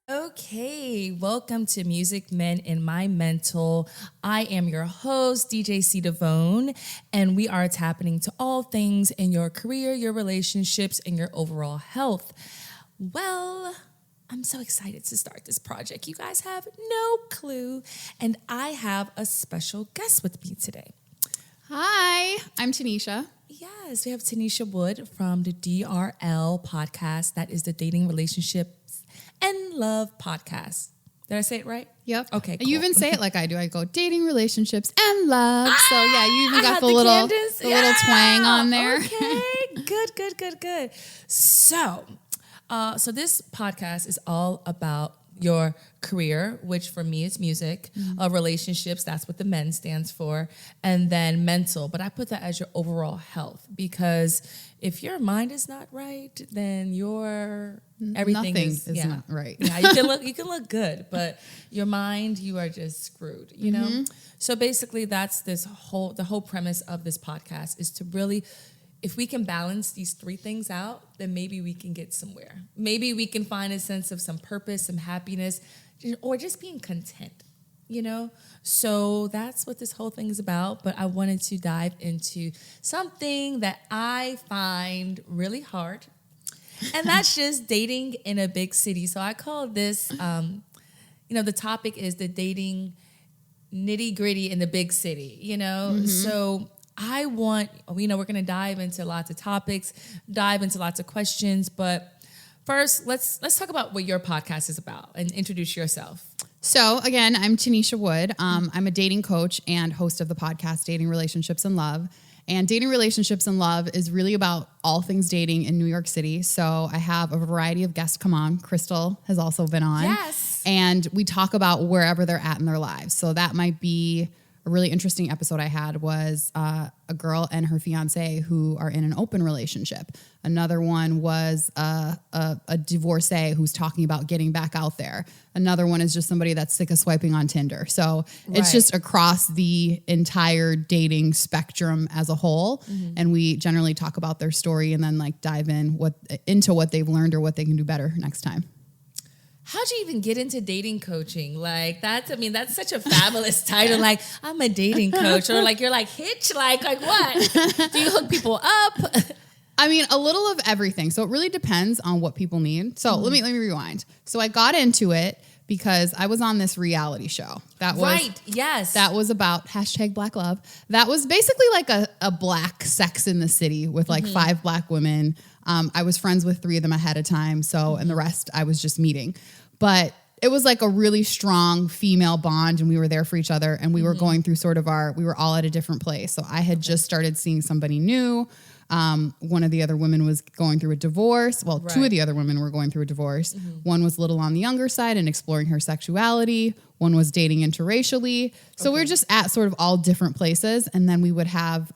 Okay, welcome to Music Men in My Mental. I am your host, DJ DeVone, and we are tapping into all things in your career, your relationships, and your overall health. Well, I'm so excited to start this project. You guys have no clue, and I have a special guest with me today. Hi, I'm Tennesha. Yes, we have Tennesha Wood from the DRL Podcast. That is the Dating, Relationships, and Love Podcast. Did I say it right? Yep. Okay, cool. You even say it like I do. I go dating, relationships, and love. So yeah, you even got the little twang on there. Okay, good. So this podcast is all about your career, which for me is music, relationships, that's what the men stands for, and then mental. But I put that as your overall health, because if your mind is not right, then your everything is not right. Yeah, you can look good, but your mind, you are just screwed, you know? So basically that's the whole premise of this podcast is to really, if we can balance these three things out, then maybe we can get somewhere. Maybe we can find a sense of some purpose, some happiness, or just being content, you know? So that's what this whole thing is about. But I wanted to dive into something that I find really hard, and that's just dating in a big city. So I call this, the topic is the dating nitty gritty in the big city, you know? So I want, we're going to dive into lots of topics, dive into lots of questions, but first, let's talk about what your podcast is about and introduce yourself. So again, I'm Tennesha Wood. I'm a dating coach and host of the podcast Dating, Relationships, and Love. And Dating, Relationships, and Love is really about all things dating in New York City. So I have a variety of guests come on. Crystal has also been on. Yes. And we talk about wherever they're at in their lives. So that might be a really interesting episode I had was a girl and her fiance who are in an open relationship. Another one was a divorcee who's talking about getting back out there. Another one is just somebody that's sick of swiping on Tinder. So it's just across the entire dating spectrum as a whole. And we generally talk about their story and then like dive into what they've learned or what they can do better next time. How'd you even get into dating coaching? Like that's such a fabulous title. Like I'm a dating coach, or like you're like Hitch, like what? Do you hook people up? I mean, a little of everything. So it really depends on what people need. So let me rewind. So I got into it because I was on this reality show. That was about #Black Love. That was basically like a black Sex in the City with like 5 black women. I was friends with 3 of them ahead of time. So, and the rest I was just meeting. But it was like a really strong female bond, and we were there for each other, and we were going through we were all at a different place. So I had just started seeing somebody new. One of the other women was going through a divorce. Well, 2 of the other women were going through a divorce. One was a little on the younger side and exploring her sexuality. One was dating interracially. So we were just at sort of all different places. And then we would have,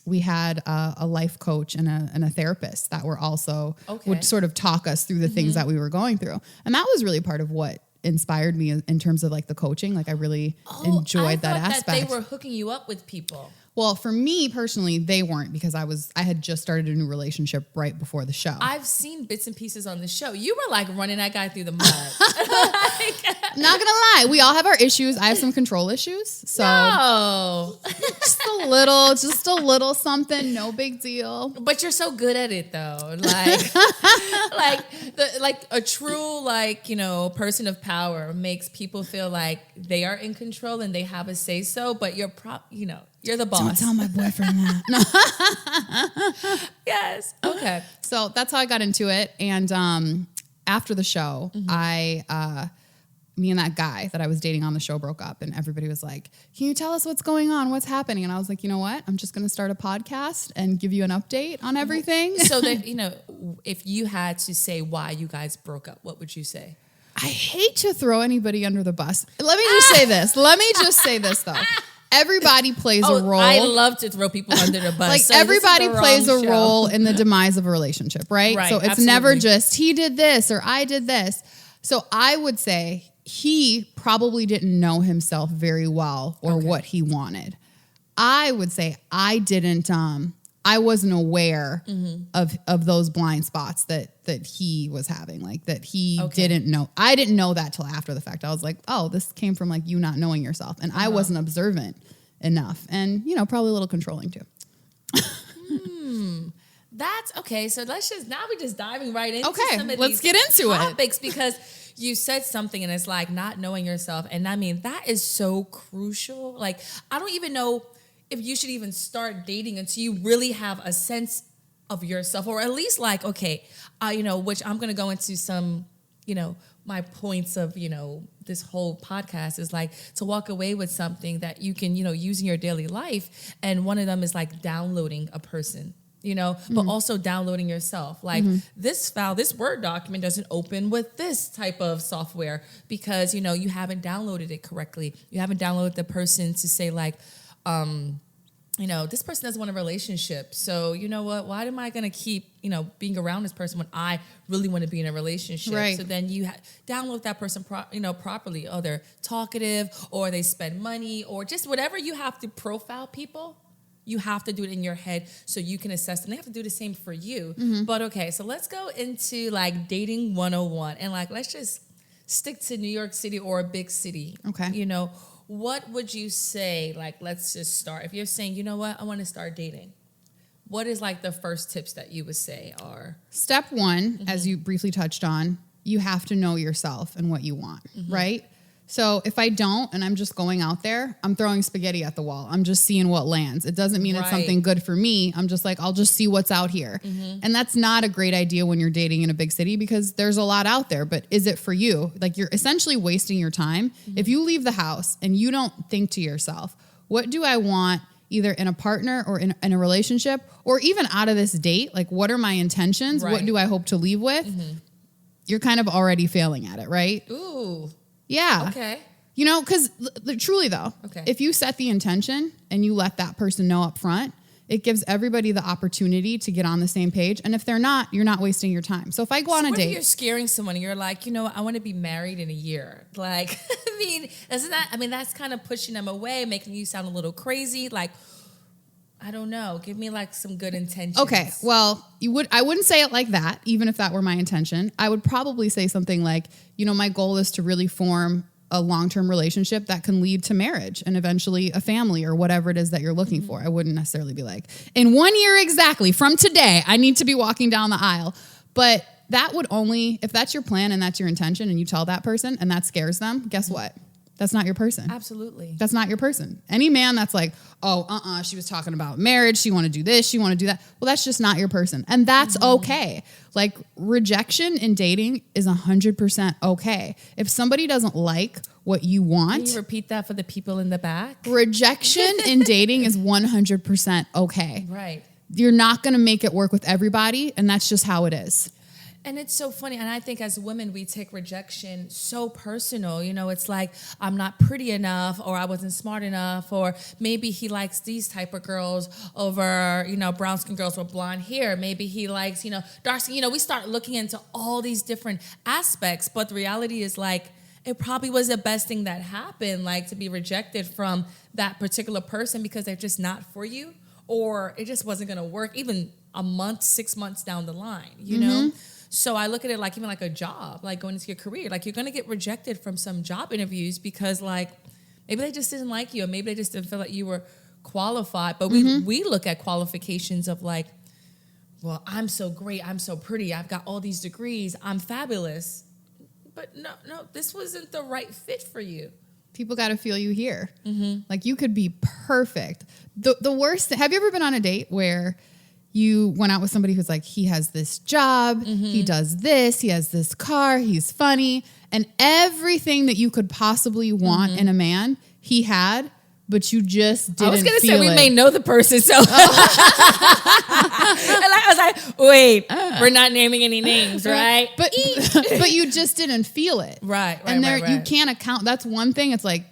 we had a life coach and a therapist that were also would sort of talk us through the things that we were going through. And that was really part of what inspired me in terms of like the coaching. Like I really enjoyed that aspect. That they were hooking you up with people. Well, for me personally, they weren't, because I had just started a new relationship right before the show. I've seen bits and pieces on the show. You were like running that guy through the mud. Not gonna lie, we all have our issues. I have some control issues, so no. just a little something, no big deal. But you're so good at it, though. Like a true person of power makes people feel like they are in control and they have a say so. But you're you're the boss. Don't tell my boyfriend that. No. Yes. Okay. So that's how I got into it. And after the show, me and that guy that I was dating on the show broke up, and everybody was like, can you tell us what's going on? What's happening? And I was like, you know what? I'm just going to start a podcast and give you an update on everything. So that, if you had to say why you guys broke up, what would you say? I hate to throw anybody under the bus. Let me just say this though. Everybody plays a role. I love to throw people under the bus. Like so everybody plays a role in the demise of a relationship, right? So it's never just he did this or I did this. So I would say he probably didn't know himself very well or what he wanted. I would say I didn't I wasn't aware of those blind spots that he was having, like that he didn't know. I didn't know that till after the fact. I was like, oh, this came from like you not knowing yourself. And I wasn't observant enough, and probably a little controlling too. That's okay. So we're just diving right into some of let's these get into topics because you said something and it's like not knowing yourself. And I mean, that is so crucial. Like, I don't even know if you should even start dating until you really have a sense of yourself, or at least like, okay, which I'm going to go into some, my points of, this whole podcast is like to walk away with something that you can, use in your daily life. And one of them is like downloading a person, but also downloading yourself. Like this Word document doesn't open with this type of software because, you haven't downloaded it correctly. You haven't downloaded the person to say like, this person doesn't want a relationship. So you know what? Why am I going to keep, being around this person when I really want to be in a relationship? Right. So then you download that person, properly. Oh, they're talkative, or they spend money, or just whatever you have to profile people. You have to do it in your head so you can assess them. They have to do the same for you. But okay, so let's go into like dating 101 and like let's just stick to New York City or a big city. Okay. What would you say? Like, let's just start. If you're saying, you know what, I want to start dating. What is like the first tips that you would say are? Step one, as you briefly touched on, you have to know yourself and what you want, right? So if I don't, and I'm just going out there, I'm throwing spaghetti at the wall. I'm just seeing what lands. It doesn't mean it's something good for me. I'm just like, I'll just see what's out here. And that's not a great idea when you're dating in a big city because there's a lot out there, but is it for you? Like you're essentially wasting your time. If you leave the house and you don't think to yourself, what do I want either in a partner or in a relationship or even out of this date? Like, what are my intentions? What do I hope to leave with? You're kind of already failing at it, right? Ooh. Yeah. Okay. Because truly though, if you set the intention and you let that person know up front, it gives everybody the opportunity to get on the same page. And if they're not, you're not wasting your time. So if I go on a date. If you're scaring someone and you're like, I want to be married in a year. Like, that's kind of pushing them away, making you sound a little crazy. Like, I don't know. Give me like some good intentions. Okay. Well, I wouldn't say it like that, even if that were my intention. I would probably say something like, my goal is to really form a long-term relationship that can lead to marriage and eventually a family or whatever it is that you're looking for. I wouldn't necessarily be like, in 1 year exactly from today, I need to be walking down the aisle. But that would only, if that's your plan and that's your intention and you tell that person and that scares them, guess what? That's not your person. Absolutely. That's not your person. Any man that's like, she was talking about marriage. She want to do this. She want to do that. Well, that's just not your person. And that's okay. Like rejection in dating is 100% okay. If somebody doesn't like what you want. Can you repeat that for the people in the back? Rejection in dating is 100% okay. Right. You're not going to make it work with everybody. And that's just how it is. And it's so funny. And I think as women, we take rejection so personal. It's like, I'm not pretty enough, or I wasn't smart enough, or maybe he likes these type of girls over, brown skin girls with blonde hair. Maybe he likes, dark skin. We start looking into all these different aspects. But the reality is like, it probably was the best thing that happened, like to be rejected from that particular person because they're just not for you, or it just wasn't going to work even a month, 6 months down the line, you know? So I look at it like even like a job, like going into your career. Like you're going to get rejected from some job interviews because like maybe they just didn't like you, or maybe they just didn't feel like you were qualified. But we look at qualifications of like, well, I'm so great, I'm so pretty, I've got all these degrees, I'm fabulous. But no, this wasn't the right fit for you. People got to feel you here. Like you could be perfect. The worst, have you ever been on a date where you went out with somebody who's like, he has this job, he does this, he has this car, he's funny, and everything that you could possibly want in a man, he had, but you just didn't feel it. I was going to say, we may know the person, so. And I was like, wait, we're not naming any names, right? But you just didn't feel it. Right. And you can't account, that's one thing, it's like,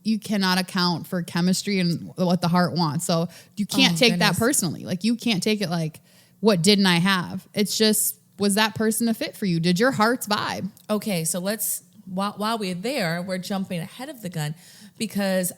you cannot account for chemistry and what the heart wants. So you can't take that personally. Like you can't take it like, what didn't I have? It's just, was that person a fit for you? Did your hearts vibe? Okay, so let's, while we're there, we're jumping ahead of the gun because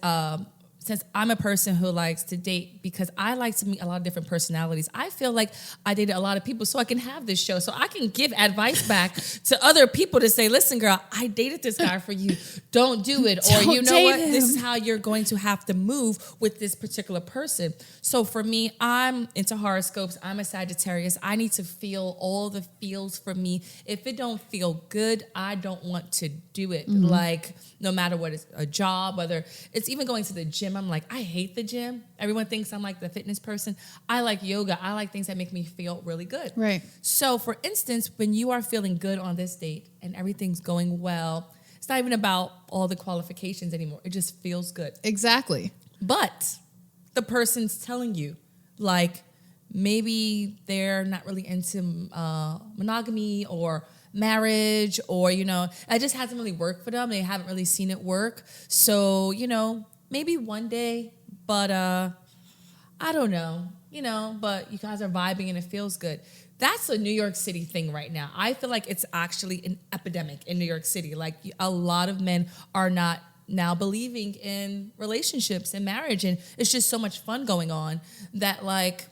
since I'm a person who likes to date because I like to meet a lot of different personalities, I feel like I dated a lot of people so I can have this show, so I can give advice back to other people to say, listen, girl, I dated this guy for you. Don't do it. Or you know what? This is how you're going to have to move with this particular person. So for me, I'm into horoscopes. I'm a Sagittarius. I need to feel all the feels for me. If it don't feel good, I don't want to do it. Like, no matter what, it's a job, whether it's even going to the gym. I'm like, I hate the gym. Everyone thinks I'm like the fitness person. I like yoga. I like things that make me feel really good. Right. So for instance, when you are feeling good on this date and everything's going well, it's not even about all the qualifications anymore. It just feels good. Exactly. But the person's telling you, like, maybe they're not really into monogamy or marriage, or, you know, it just hasn't really worked for them. They haven't really seen it work. So, you know, maybe one day, but I don't know, you know, but you guys are vibing and it feels good. That's a New York City thing right now. I feel like it's actually an epidemic in New York City. Like, a lot of men are not now believing in relationships and marriage, and it's just so much fun going on that, like,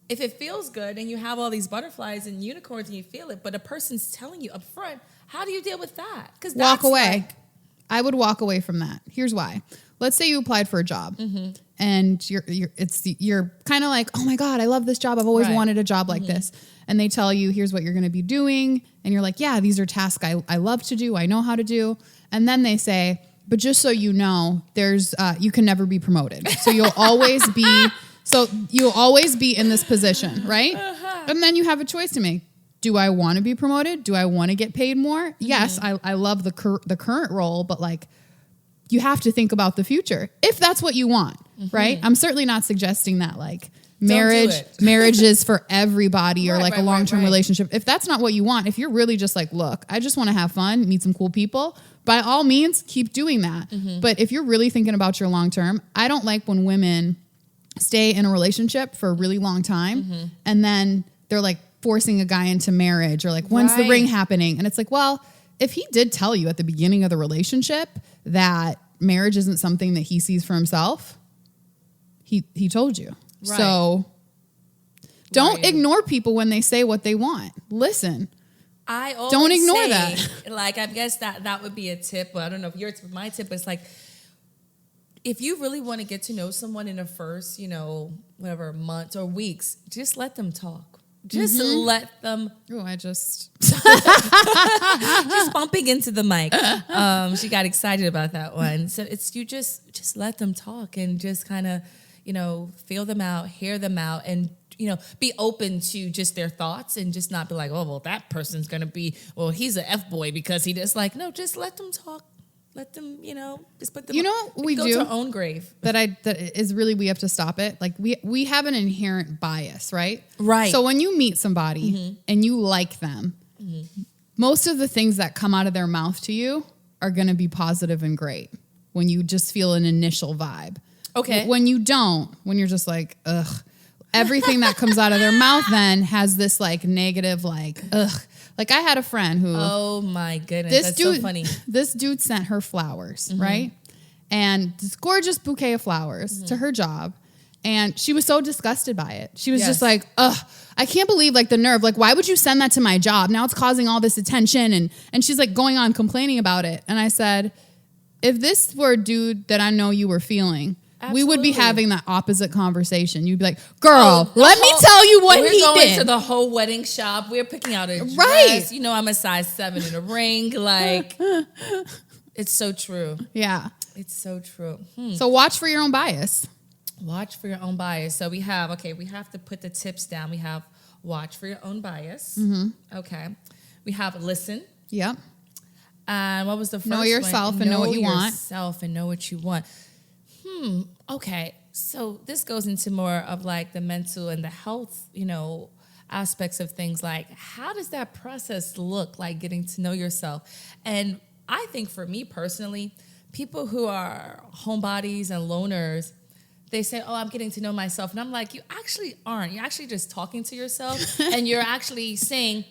if it feels good and you have all these butterflies and unicorns and you feel it, but a person's telling you up front, how do you deal with that? Because walk away. I would walk away from that. Here's why. Let's say you applied for a job, and you're kind of like, oh my God, I love this job. I've always wanted a job like this. And they tell you, here's what you're going to be doing. And you're like, yeah, these are tasks I love to do. I know how to do. And then they say, but just so you know, there's you can never be promoted. So you'll always be in this position, right? And then you have a choice to make. Do I want to be promoted? Do I want to get paid more? Yes, I love the current role, but like, you have to think about the future if that's what you want, right? I'm certainly not suggesting that like marriage is for everybody or like a long-term relationship. If that's not what you want, if you're really just like, look, I just want to have fun, meet some cool people, by all means, keep doing that. But if you're really thinking about your long-term, I don't like when women stay in a relationship for a really long time and then they're like forcing a guy into marriage or like, when's the ring happening? And it's like, well, if he did tell you at the beginning of the relationship that marriage isn't something that he sees for himself, he told you. Right. So don't ignore people when they say what they want. Listen. I always don't ignore say, that. Like, I guess that would be a tip. But I don't know if your tip, my tip is like, if you really want to get to know someone in the first, you know, whatever, months or weeks, just let them talk. Just let them. Oh, I just. She's bumping into the mic. She got excited about that one. So it's, you just let them talk and just kind of, you know, feel them out, hear them out, and, you know, be open to just their thoughts and just not be like, oh, well, that person's going to be, well, he's an F-boy because he just like, no, just let them talk. Let them, you know, just put them. You know what we go to our own grave. That is really, we have to stop it. Like we have an inherent bias, right? Right. So when you meet somebody and you like them, most of the things that come out of their mouth to you are going to be positive and great. When you just feel an initial vibe. Okay. When you don't, when you're just like, ugh, everything that comes out of their mouth then has this like negative, like, ugh. Like I had a friend who, oh my goodness, that's so funny. This dude sent her flowers, right? And this gorgeous bouquet of flowers to her job. And she was so disgusted by it. She was just like, ugh, I can't believe like the nerve. Like, why would you send that to my job? Now it's causing all this attention. And she's like going on complaining about it. And I said, if this were a dude that I know you were feeling, we would be having that opposite conversation. You'd be like, girl, let me tell you what he did. We're going to the whole wedding shop. We're picking out a dress. Right. You know, I'm a size 7 in a ring. Like, it's so true. Yeah. It's so true. So watch for your own bias. Watch for your own bias. So we have to put the tips down. We have watch for your own bias. Okay. We have listen. Yep. And what was the first one? Know yourself and know what you want. Know yourself and know what you want. Okay. So this goes into more of like the mental and the health, you know, aspects of things. Like, how does that process look like getting to know yourself? And I think for me personally, people who are homebodies and loners, they say, oh, I'm getting to know myself. And I'm like, you actually aren't. You're actually just talking to yourself. And you're actually saying,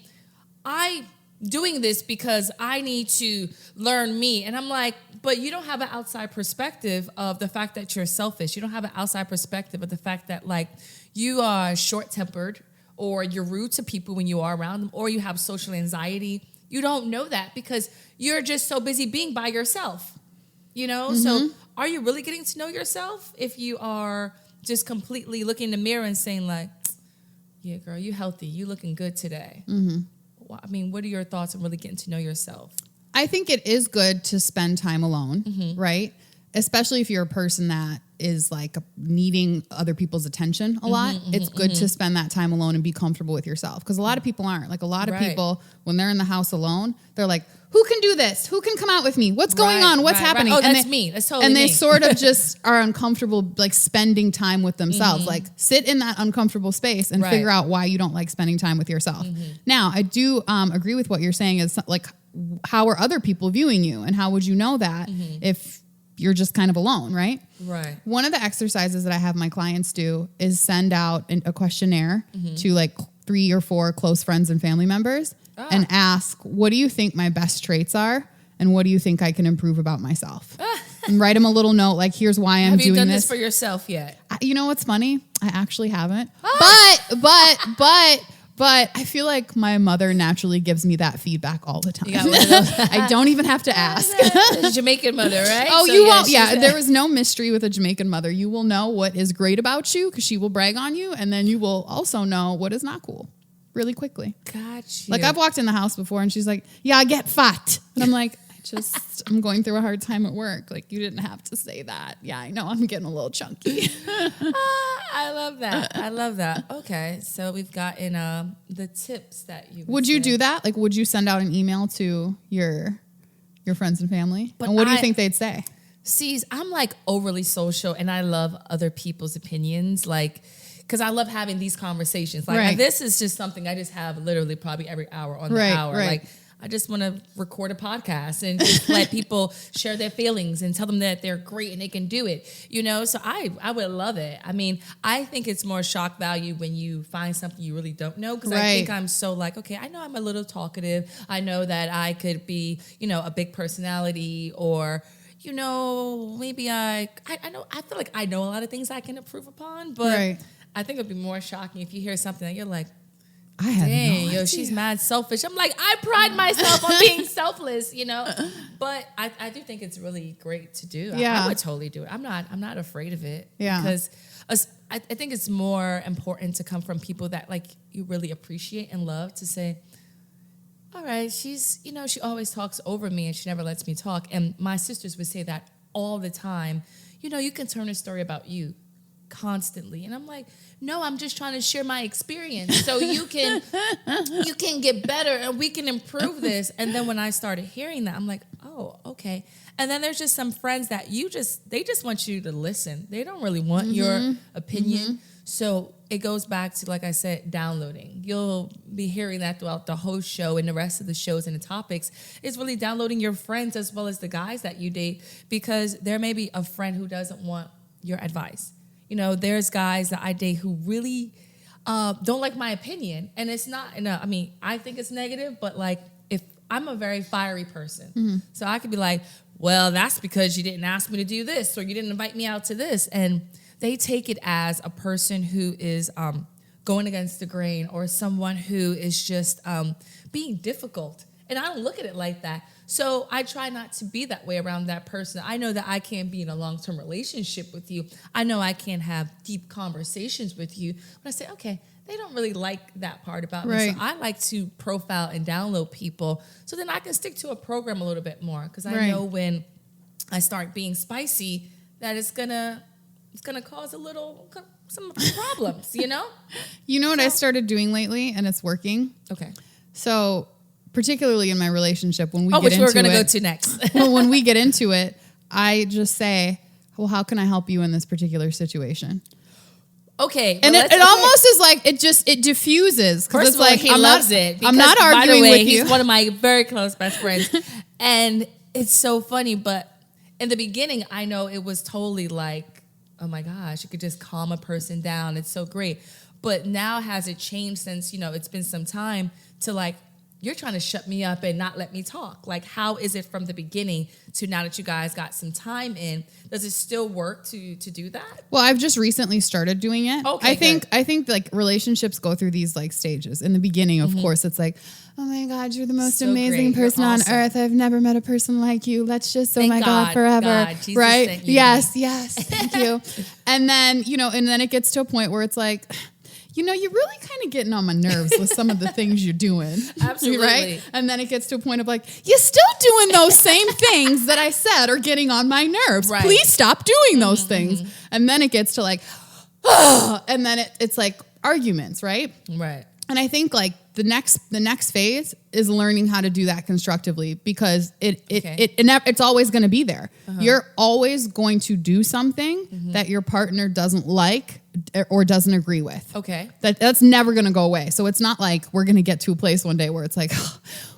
I doing this because I need to learn me. And I'm like, but you don't have an outside perspective of the fact that you're selfish. You don't have an outside perspective of the fact that like you are short-tempered or you're rude to people when you are around them or you have social anxiety. You don't know that because you're just so busy being by yourself, you know? So are you really getting to know yourself if you are just completely looking in the mirror and saying like, yeah, girl, you healthy. You looking good today. I mean, what are your thoughts on really getting to know yourself? I think it is good to spend time alone, right? Especially if you're a person that is like needing other people's attention a lot. It's good to spend that time alone and be comfortable with yourself. Because a lot of people aren't. Like a lot of people, when they're in the house alone, they're like, who can do this? Who can come out with me? What's going on? What's happening? Oh, that's me. That's totally me. And they sort of just are uncomfortable like spending time with themselves. Like sit in that uncomfortable space and figure out why you don't like spending time with yourself. Now, I do agree with what you're saying is like, how are other people viewing you? And how would you know that if you're just kind of alone, right? Right. One of the exercises that I have my clients do is send out a questionnaire to like 3 or 4 close friends and family members and ask, what do you think my best traits are? And what do you think I can improve about myself? And write them a little note like, here's why I'm doing this. Have you done this for yourself yet? You know what's funny? I actually haven't. But I feel like my mother naturally gives me that feedback all the time. I don't even have to ask. Jamaican mother, right? Oh, so you won't. Yeah, there was no mystery with a Jamaican mother. You will know what is great about you because she will brag on you. And then you will also know what is not cool really quickly. Gotcha. Like I've walked in the house before and she's like, yeah, I get fat. And I'm like, I'm going through a hard time at work. Like you didn't have to say that. Yeah, I know I'm getting a little chunky. I love that. I love that. Okay. So we've gotten the tips that you would you do that? Like, would you send out an email to your friends and family? But what do you think they'd say? See, I'm like overly social and I love other people's opinions. Like, because I love having these conversations. Like this is just something I just have literally probably every hour on the hour. Like I just want to record a podcast and just let people share their feelings and tell them that they're great and they can do it, you know? So I would love it. I mean, I think it's more shock value when you find something you really don't know because I think I'm so like, okay, I know I'm a little talkative. I know that I could be, you know, a big personality or, you know, maybe I feel like I know a lot of things I can improve upon, but I think it'd be more shocking if you hear something that you're like, I have no idea. She's mad selfish. I'm like, I pride myself on being selfless, you know. But I do think it's really great to do. I would totally do it. I'm not afraid of it. Yeah. Because I think it's more important to come from people that like you really appreciate and love to say, all right, she's, you know, she always talks over me and she never lets me talk. And my sisters would say that all the time. You know, you can turn a story about you constantly. And I'm like, no, I'm just trying to share my experience so you can get better and we can improve this. And then when I started hearing that, I'm like, oh, okay. And then there's just some friends that they just want you to listen. They don't really want your opinion. So it goes back to, like I said, downloading. You'll be hearing that throughout the whole show and the rest of the shows and the topics. It's really downloading your friends as well as the guys that you date because there may be a friend who doesn't want your advice. You know, there's guys that I date who really don't like my opinion. And it's not, I mean, I think it's negative, but like if I'm a very fiery person. So I could be like, well, that's because you didn't ask me to do this or you didn't invite me out to this. And they take it as a person who is going against the grain or someone who is just being difficult. And I don't look at it like that. So I try not to be that way around that person. I know that I can't be in a long-term relationship with you. I know I can't have deep conversations with you. But I say, okay, they don't really like that part about me. So I like to profile and download people so then I can stick to a program a little bit more. Because I know when I start being spicy that it's gonna cause some problems, you know? You know what I started doing lately and it's working? Okay. So particularly in my relationship, when we get into it. Which we're going to go to next. Well, when we get into it, I just say, well, how can I help you in this particular situation? Okay. And it almost is like, it diffuses. First of all, he loves it. I'm not arguing with you. He's one of my very close best friends. And it's so funny. But in the beginning, I know it was totally like, oh my gosh, you could just calm a person down. It's so great. But now has it changed since, you know, it's been some time to like, you're trying to shut me up and not let me talk. Like, how is it from the beginning to now that you guys got some time in? Does it still work to do that? Well, I've just recently started doing it. Okay, I think like relationships go through these like stages. In the beginning, of course, it's like, oh my God, you're the most amazing person on earth. I've never met a person like you. Let's just, oh my God, forever. God, Jesus right? Yes. Thank you. And then, and then it gets to a point where it's like, you're really kind of getting on my nerves with some of the things you're doing. Absolutely. Right? And then it gets to a point of like, you're still doing those same things that I said are getting on my nerves. Right. Please stop doing those things. And then it gets to like, and then it's like arguments, right? Right. And I think like the next phase is learning how to do that constructively, because it's always going to be there. You're always going to do something that your partner doesn't like or doesn't agree with. Okay. That's never going to go away. So it's not like we're going to get to a place one day where it's like,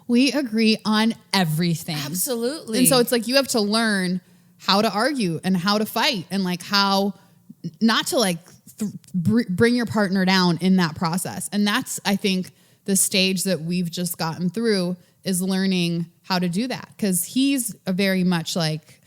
we agree on everything. Absolutely. And so it's like you have to learn how to argue and how to fight and like how not to like bring your partner down in that process. And that's, I think, the stage that we've just gotten through is learning how to do that. Because he's very much like,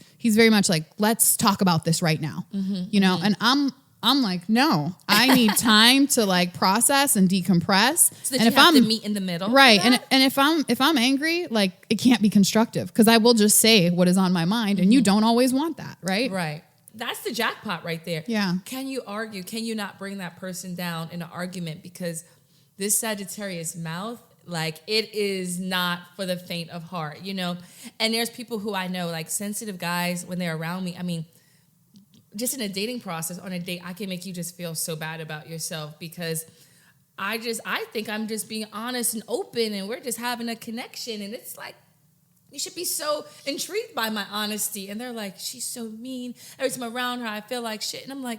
let's talk about this right now, and I'm like, no, I need time to like process and decompress. So that you have to meet in the middle. Right. And if I'm angry, like it can't be constructive, because I will just say what is on my mind, and you don't always want that. Right. Right. That's the jackpot right there. Yeah. Can you argue? Can you not bring that person down in an argument? Because this Sagittarius mouth, like, it is not for the faint of heart, And there's people who I know, like sensitive guys, when they're around me, I mean, just in a dating process, on a date, I can make you just feel so bad about yourself, because I think I'm just being honest and open, and we're just having a connection. And it's like, you should be so intrigued by my honesty. And they're like, she's so mean. Every time I'm around her, I feel like shit. And I'm like,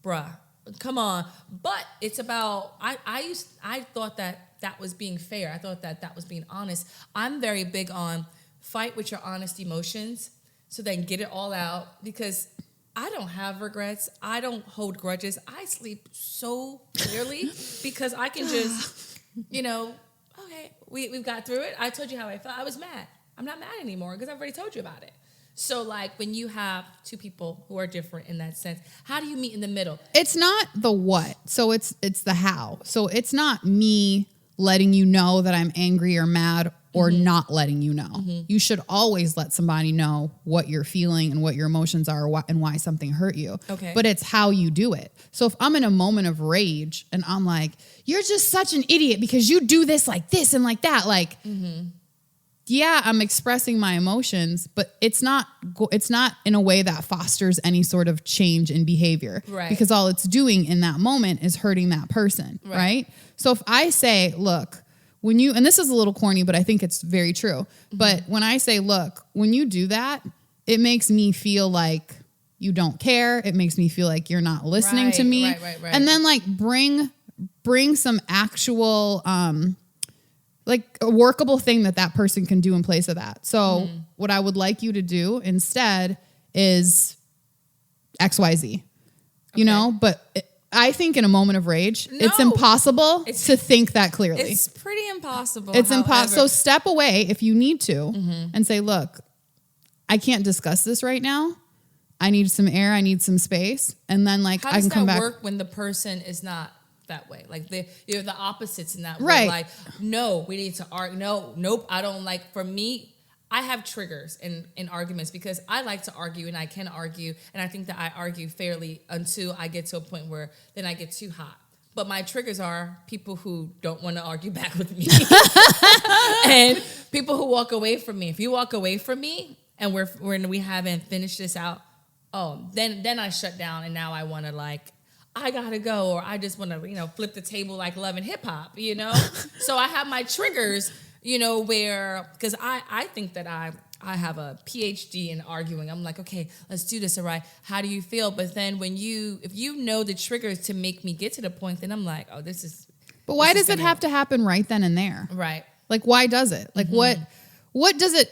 bruh, come on. But it's about, I thought that was being fair. I thought that was being honest. I'm very big on fight with your honest emotions, so then get it all out, because I don't have regrets. I don't hold grudges. I sleep so clearly because I can just, okay, we've got through it. I told you how I felt. I was mad. I'm not mad anymore because I've already told you about it. So, like, when you have two people who are different in that sense, how do you meet in the middle? It's not the what, so it's the how. So it's not me letting you know that I'm angry or mad or not letting you know. You should always let somebody know what you're feeling and what your emotions are, and why something hurt you. Okay. But it's how you do it. So if I'm in a moment of rage and I'm like, you're just such an idiot because you do this like this and like that, like, yeah, I'm expressing my emotions, but it's not in a way that fosters any sort of change in behavior. Right. Because all it's doing in that moment is hurting that person, right? So if I say, look, and this is a little corny, but I think it's very true. But when I say, look, when you do that, it makes me feel like you don't care. It makes me feel like you're not listening to me. Right. And then like bring some actual, like a workable thing that person can do in place of that. So what I would like you to do instead is XYZ, but I think in a moment of rage, it's impossible to think that clearly. It's pretty impossible. It's impossible. So step away if you need to and say, look, I can't discuss this right now. I need some air. I need some space. And then like, I can come back. How does that work when the person is not that way? Like you're the opposites in that way. Right. Like, no, we need to argue. No, nope. I don't like, for me, I have triggers in arguments because I like to argue and I can argue. And I think that I argue fairly until I get to a point where then I get too hot. But my triggers are people who don't want to argue back with me and people who walk away from me. If you walk away from me and we haven't finished this out, then I shut down and now I want to like, I gotta go, or I just want to, flip the table like Love and Hip Hop, So I have my triggers, where, because I think that I have a PhD in arguing. I'm like, okay, let's do this, all right? How do you feel? But then if you know the triggers to make me get to the point, then I'm like, oh, this is. But why does it have to happen right then and there? Right. Like, why does it? Like, what does it?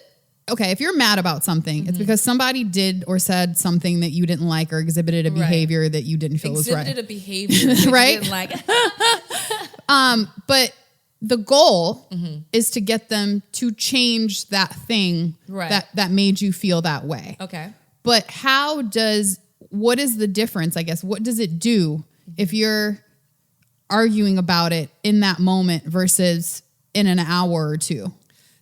Okay, if you're mad about something, it's because somebody did or said something that you didn't like or exhibited a behavior that you didn't feel was right. Exhibited a behavior that right? you didn't like. But the goal is to get them to change that thing that made you feel that way. Okay. But what is the difference, I guess? What does it do if you're arguing about it in that moment versus in an hour or two?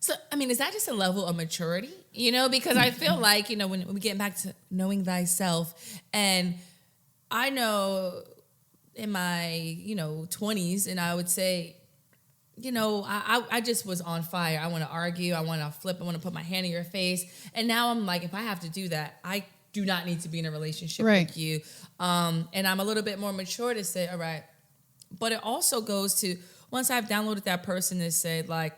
So, I mean, is that just a level of maturity? You know, because I feel like, you know, when we get back to knowing thyself, and I know in my, you know, 20s, and I would say, you know, I just was on fire. I want to argue. I want to flip. I want to put my hand in your face. And now I'm like, if I have to do that, I do not need to be in a relationship with you. And I'm a little bit more mature to say, all right. But it also goes to, once I've downloaded that person to say, like,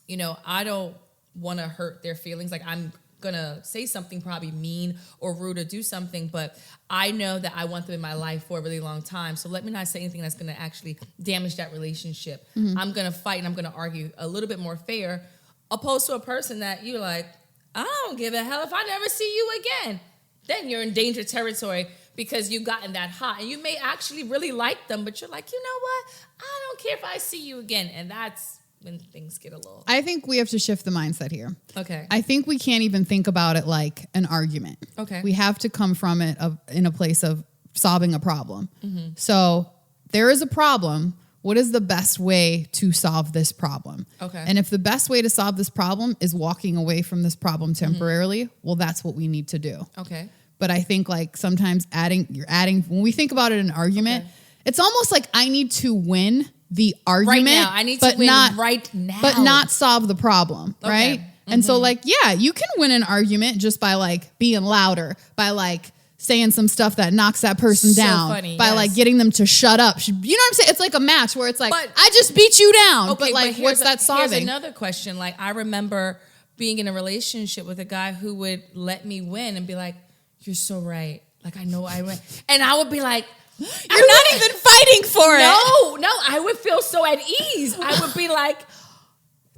you know, I don't want to hurt their feelings. Like, I'm going to say something probably mean or rude or do something, but I know that I want them in my life for a really long time. So let me not say anything that's going to actually damage that relationship. I'm going to fight and I'm going to argue a little bit more fair, opposed to a person that you're like, I don't give a hell if I never see you again. Then you're in danger territory because you've gotten that hot. And you may actually really like them, but you're like, you know what? I don't care if I see you again. And that's when things get a little... I think we have to shift the mindset here. Okay. I think we can't even think about it like an argument. Okay. We have to come from it in a place of solving a problem. So there is a problem. What is the best way to solve this problem? Okay. And if the best way to solve this problem is walking away from this problem temporarily, well, that's what we need to do. Okay. But I think like sometimes when we think about it in an argument, it's almost like I need to win the argument. Right now. I need to win right now. But not solve the problem, right? And so like, yeah, you can win an argument just by like being louder, by like saying some stuff that knocks that person down, by like getting them to shut up. You know what I'm saying? It's like a match where it's like, I just beat you down. Okay, but like, what's that solving? Here's another question. Like, I remember being in a relationship with a guy who would let me win and be like, you're so right. Like, I know I win. And I would be like, you're not even fighting for it. No, I would feel so at ease. I would be like,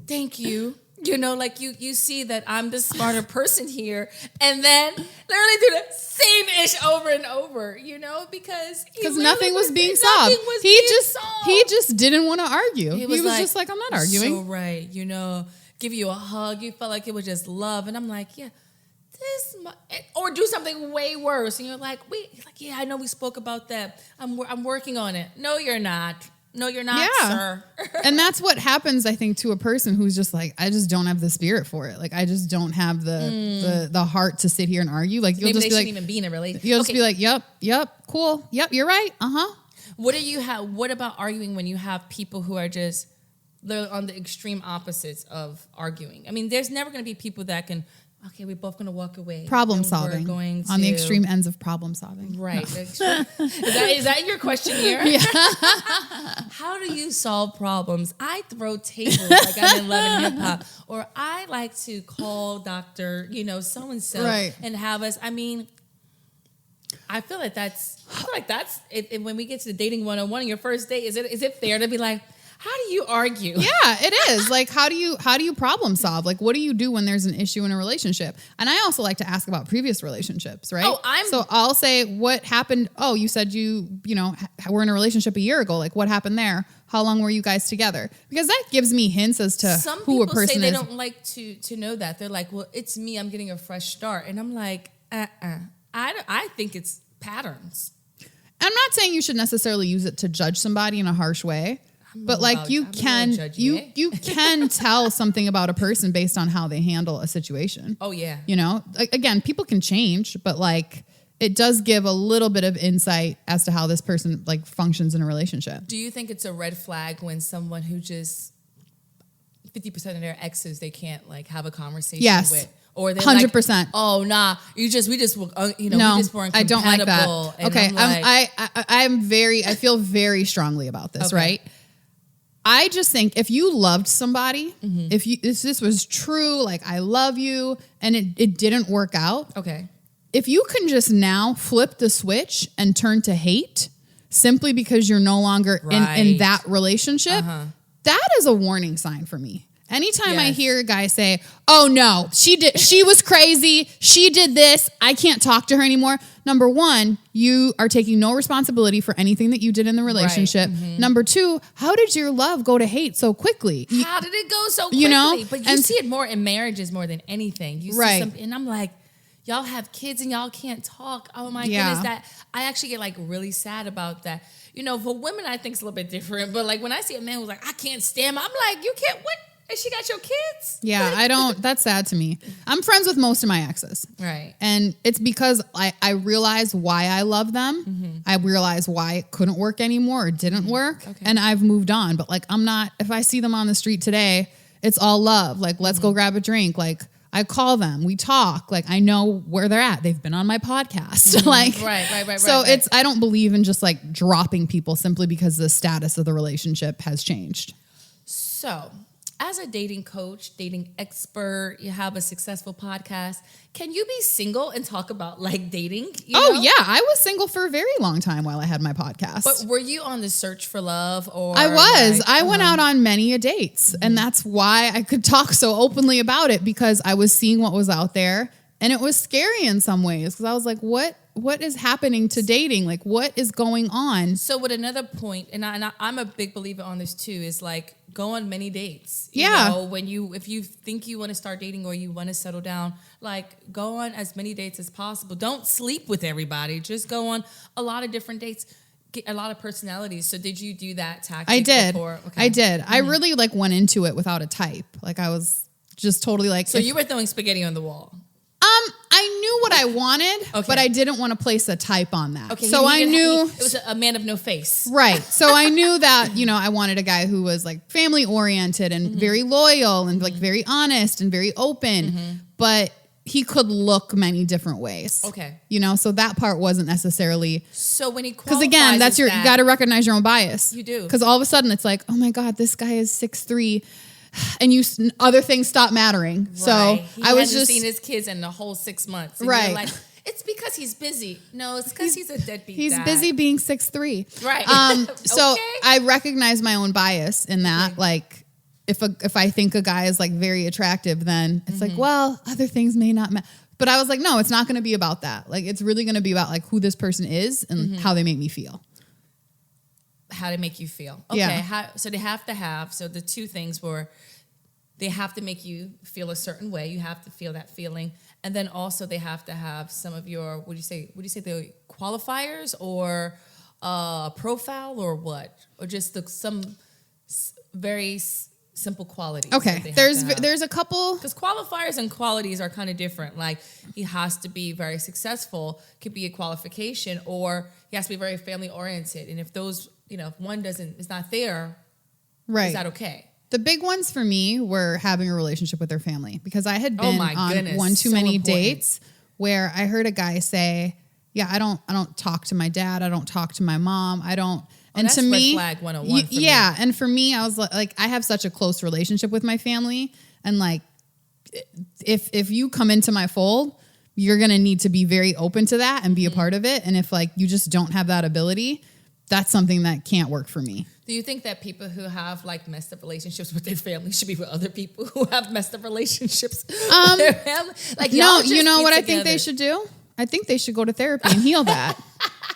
thank you. You know, like you see that I'm the smarter person here. And then literally do the same ish over and over, you know, because nothing was being solved. He just didn't want to argue. He was just like, I'm not arguing. So right, you know, give you a hug. You felt like it was just love. And I'm like, yeah. Or do something way worse, and you're like, yeah, I know we spoke about that. I'm working on it. No, you're not. No, you're not, sir. And that's what happens, I think, to a person who's just like, I just don't have the spirit for it. Like, I just don't have the heart to sit here and argue. Like, you'll Maybe just they be like, shouldn't even be in a relationship. You'll just be like, yep, cool, yep, you're right, What about arguing when you have people who are just they're on the extreme opposites of arguing? I mean, there's never going to be people that can. Okay, we're both going to walk away. Problem solving. On the extreme ends of problem solving. Right. No. Is that your question here? Yeah. How do you solve problems? I throw tables like I'm in Love and Hip Hop. Or I like to call Dr. So-and-so and have us, I feel like that's it, when we get to the dating 101 on your first date, is it fair to be like, how do you argue? Yeah, it is. Like, how do you problem solve? Like, what do you do when there's an issue in a relationship? And I also like to ask about previous relationships, right? So I'll say, what happened? Oh, you said you were in a relationship a year ago. Like, what happened there? How long were you guys together? Because that gives me hints as to who a person is. Some people say they don't like to know that. They're like, well, it's me. I'm getting a fresh start. And I'm like, I think it's patterns. I'm not saying you should necessarily use it to judge somebody in a harsh way. But like you can tell something about a person based on how they handle a situation. Oh yeah. Like, again, people can change, but like it does give a little bit of insight as to how this person like functions in a relationship. Do you think it's a red flag when someone who just 50% of their exes they can't like have a conversation with? Or they're 100%. Like, oh nah, we just weren't compatible. I don't like that. Okay, like, I feel very strongly about this, right? I just think if you loved somebody, if this was true, like I love you, and it didn't work out. Okay. If you can just now flip the switch and turn to hate simply because you're no longer in that relationship, that is a warning sign for me. Anytime I hear a guy say, oh no, she was crazy, she did this, I can't talk to her anymore. Number one, you are taking no responsibility for anything that you did in the relationship. Right. Mm-hmm. Number two, how did your love go to hate so quickly? How did it go so quickly? You know? But you see it more in marriages more than anything. You see and I'm like, y'all have kids and y'all can't talk. Oh my goodness, that I actually get like really sad about that. You know, for women, I think it's a little bit different. But like when I see a man who's like, I can't stand him, I'm like, you can't, what? And she got your kids? Yeah, I don't, that's sad to me. I'm friends with most of my exes. Right. And it's because I realize why I love them. Mm-hmm. I realize why it couldn't work anymore or didn't work. Okay. And I've moved on. But like, I'm not, if I see them on the street today, it's all love. Like, let's go grab a drink. Like, I call them, we talk. Like, I know where they're at. They've been on my podcast. Mm-hmm. Like, right. So it's, I don't believe in just like dropping people simply because the status of the relationship has changed. So, as a dating coach, dating expert, you have a successful podcast. Can you be single and talk about like dating? Oh, yeah. I was single for a very long time while I had my podcast. But were you on the search for love? Or I was. Like, I went out on many a dates. Mm-hmm. And that's why I could talk so openly about it, because I was seeing what was out there. And it was scary in some ways, because I was like, what is happening to dating? Like, what is going on? So with another point, and I'm a big believer on this too, is like go on many dates. Yeah. You know, if you think you want to start dating or you want to settle down, like go on as many dates as possible. Don't sleep with everybody. Just go on a lot of different dates. Get a lot of personalities. So did you do that tactic? I did. Before? Okay. I did. Mm-hmm. I really like went into it without a type. Like I was just totally like. So you were throwing spaghetti on the wall. I knew what I wanted, but I didn't want to place a type on that. Okay, so I knew it was a man of no face. Right. So I knew that, you know, I wanted a guy who was like family oriented and very loyal and like very honest and very open, but he could look many different ways. Okay. You know, so that part wasn't necessarily. So when he qualifies, because again, that's you got to recognize your own bias. You do. Because all of a sudden it's like, oh my God, this guy is 6'3". And other things stop mattering. Right. So he I was hasn't just seen his kids in the whole 6 months. And right. You're like, it's because he's busy. No, it's because he's a deadbeat. He's dad. busy being 6'3". Right. So I recognize my own bias in that. Okay. Like if I think a guy is like very attractive, then it's like, well, other things may not matter. But I was like, no, it's not going to be about that. Like it's really going to be about like who this person is and how they make me feel. How they make you feel. Okay. Yeah. So they have to have. So the two things were. They have to make you feel a certain way. You have to feel that feeling. And then also they have to have some of your, would you say the qualifiers or profile or what? Or just some very simple qualities. Okay. There's a couple. Because qualifiers and qualities are kind of different. Like he has to be very successful, could be a qualification, or he has to be very family oriented. And if those, you know, if one is not there, is that okay? The big ones for me were having a relationship with their family, because I had been on one too many dates where I heard a guy say, yeah, I don't talk to my dad. I don't talk to my mom. I don't. And that's to me, red flag 101 for me. And for me, I was like, I have such a close relationship with my family. And like, if you come into my fold, you're going to need to be very open to that and be a part of it. And if like, you just don't have that ability, that's something that can't work for me. Do you think that people who have like messed up relationships with their family should be with other people who have messed up relationships with their family? Like, no, you know what I think they should do? I think they should go to therapy and heal that.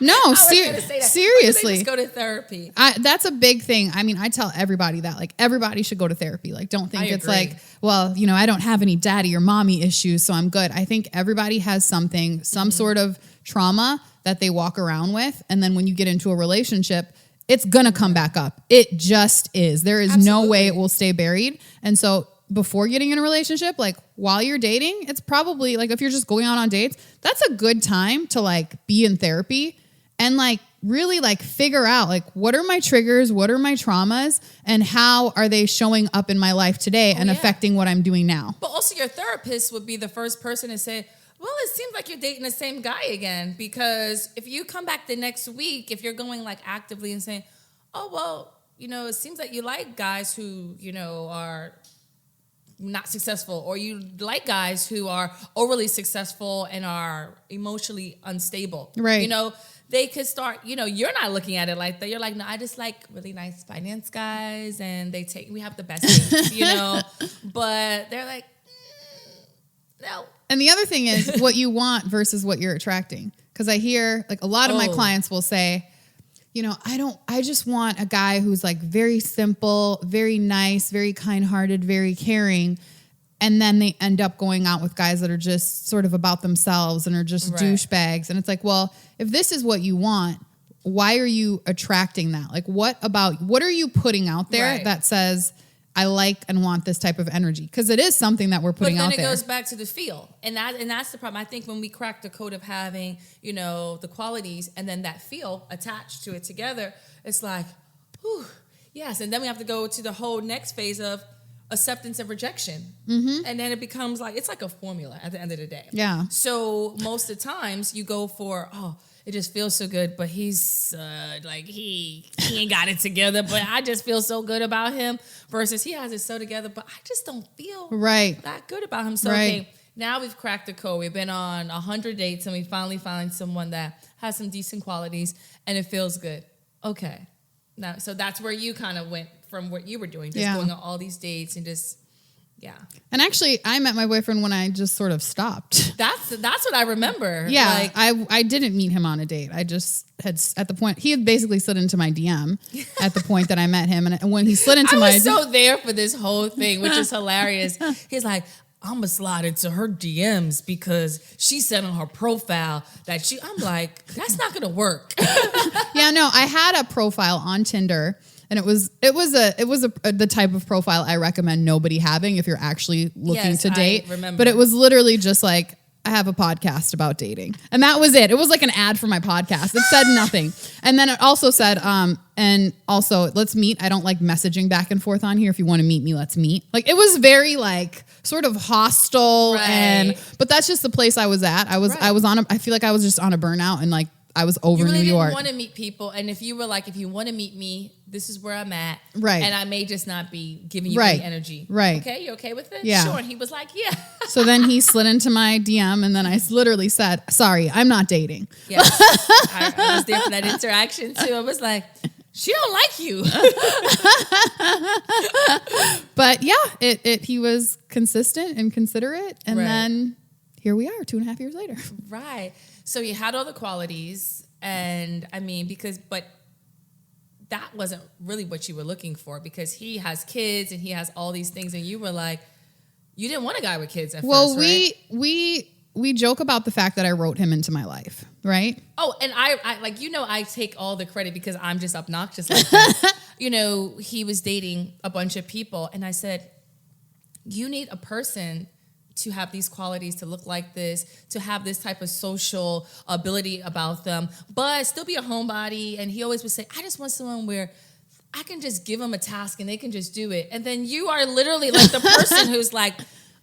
No, seriously. Just go to therapy. That's a big thing. I mean, I tell everybody that, like, everybody should go to therapy. Like, don't think it's like, well, you know, I don't have any daddy or mommy issues, so I'm good. I think everybody has something, some sort of trauma that they walk around with. And then when you get into a relationship, it's going to come back up. It just is. There is no way it will stay buried. And so before getting in a relationship, like while you're dating, it's probably like if you're just going out on dates, that's a good time to like be in therapy and like really like figure out like what are my triggers, what are my traumas, and how are they showing up in my life today and affecting what I'm doing now. But also your therapist would be the first person to say, well, it seems like you're dating the same guy again, because if you come back the next week, if you're going like actively and saying, oh, well, you know, it seems like you like guys who, you know, are not successful, or you like guys who are overly successful and are emotionally unstable. Right. You know, they could start, you're not looking at it like that. You're like, no, I just like really nice finance guys, and we have the best things, but they're like, no. And the other thing is what you want versus what you're attracting. Because I hear like a lot of my clients will say, I just want a guy who's like very simple, very nice, very kind-hearted, very caring. And then they end up going out with guys that are just sort of about themselves and are just douchebags. And it's like, well, if this is what you want, why are you attracting that? Like, what are you putting out there that says, I like and want this type of energy? Because it is something that we're putting out there. But then it goes back to the feel. And that's the problem. I think when we crack the code of having, the qualities and then that feel attached to it together, it's like, whew, yes. And then we have to go to the whole next phase of acceptance and rejection. Mm-hmm. And then it becomes like, it's like a formula at the end of the day. Yeah. So most of the times you go for, it just feels so good, but he's like, he ain't got it together, but I just feel so good about him, versus he has it so together, but I just don't feel that good about him. So, okay, now we've cracked the code. We've been on 100 dates and we finally find someone that has some decent qualities and it feels good. Okay. Now, so that's where you kind of went from what you were doing, just going on all these dates and just, And actually, I met my boyfriend when I just sort of stopped. That's what I remember. Yeah, like, I didn't meet him on a date. I just had, at the point, he had basically slid into my DM at the point that I met him. And when he slid into I was so there for this whole thing, which is hilarious. He's like, I'm going to slide into her DMs because she said on her profile that I'm like, that's not going to work. Yeah, no, I had a profile on Tinder. And it was the type of profile I recommend nobody having if you're actually looking to date. I remember. But it was literally just like, I have a podcast about dating. And that was it. It was like an ad for my podcast. It said nothing. And then it also said, and also, let's meet. I don't like messaging back and forth on here. If you want to meet me, let's meet. Like, it was very like sort of hostile. But that's just the place I was at. I feel like I was just on a burnout and like, I was over New York. You didn't want to meet people. And if you were like, if you want to meet me, this is where I'm at. Right. And I may just not be giving you any energy. Right. Okay, you okay with it? Yeah. Sure. And he was like, yeah. So then he slid into my DM and then I literally said, sorry, I'm not dating. Yes. I was there for that interaction too. I was like, she don't like you. But yeah, he was consistent and considerate. And then here we are 2.5 years later. Right. So you had all the qualities, and I mean, but that wasn't really what you were looking for, because he has kids and he has all these things, and you were like, you didn't want a guy with kids at first, right? we joke about the fact that I wrote him into my life, right? Oh, and I like, I take all the credit because I'm just obnoxious like that. He was dating a bunch of people, and I said, you need a person to have these qualities, to look like this, to have this type of social ability about them, but still be a homebody. And he always would say, I just want someone where I can just give them a task and they can just do it. And then you are literally like the person who's like,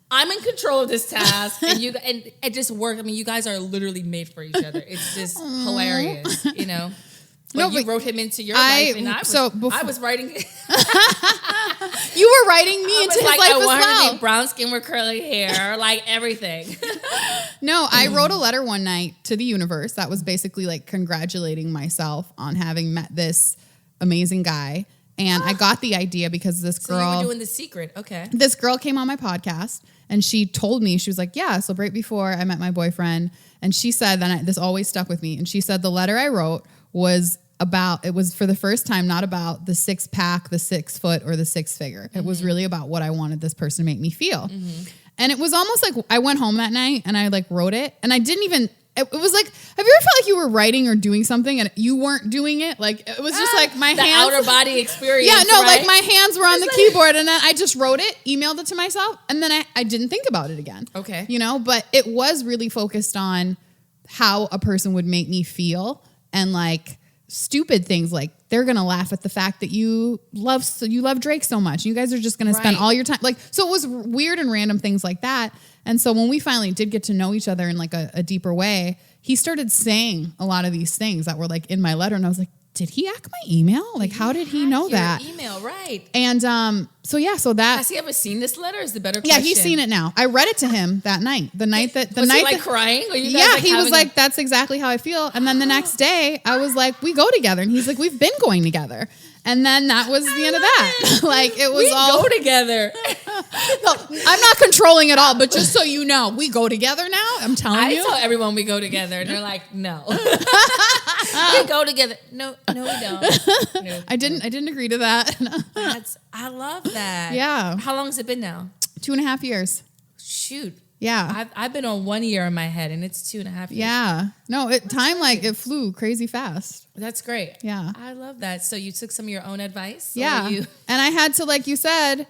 I'm in control of this task, and it just worked. I mean, you guys are literally made for each other. It's just hilarious, But you wrote him into your life, and I was writing. You were writing me into his life as well. I wanted to be brown skin with curly hair, like everything. No, I wrote a letter one night to the universe that was basically like congratulating myself on having met this amazing guy. And I got the idea because this girl... So you were doing The Secret, okay. This girl came on my podcast, and she told me, she was like, yeah, so right before I met my boyfriend, and she said, this always stuck with me, and she said the letter I wrote was for the first time, not about the 6-pack, the 6 foot, or the 6-figure. Mm-hmm. It was really about what I wanted this person to make me feel. Mm-hmm. And it was almost like I went home that night and I like wrote it, and I didn't even... It was like, have you ever felt like you were writing or doing something and you weren't doing it? Like, it was just like my hands. The outer body experience. Yeah, no, right? Like my hands were on the keyboard, and then I just wrote it, emailed it to myself, and then I didn't think about it again. Okay. But it was really focused on how a person would make me feel, and like stupid things like they're going to laugh at the fact that you love Drake so much. You guys are just going to spend all your time. Like, so it was weird and random things like that. And so when we finally did get to know each other in like a deeper way, he started saying a lot of these things that were like in my letter. And I was like, did he hack my email? Like, how did he know that? Email, right. And so that. Has he ever seen this letter is the better question. Yeah, he's seen it now. I read it to him that night. Was he like crying? Or you guys yeah, he was like, that's exactly how I feel. And then the next day, I was like, we go together. And he's like, we've been going together. And then that was the end of that. Like, it was we go together. No, I'm not controlling at all, but just so you know, we go together now. I'm telling you. I tell everyone we go together, and they're like, no. We go together. No, we don't. No. I didn't agree to that. I love that. Yeah. How long has it been now? 2.5 years. Shoot. Yeah. I've been on 1 year in my head, and it's 2.5 years. Yeah. No, it flew crazy fast. That's great. Yeah. I love that. So you took some of your own advice? Yeah. And I had to, like you said,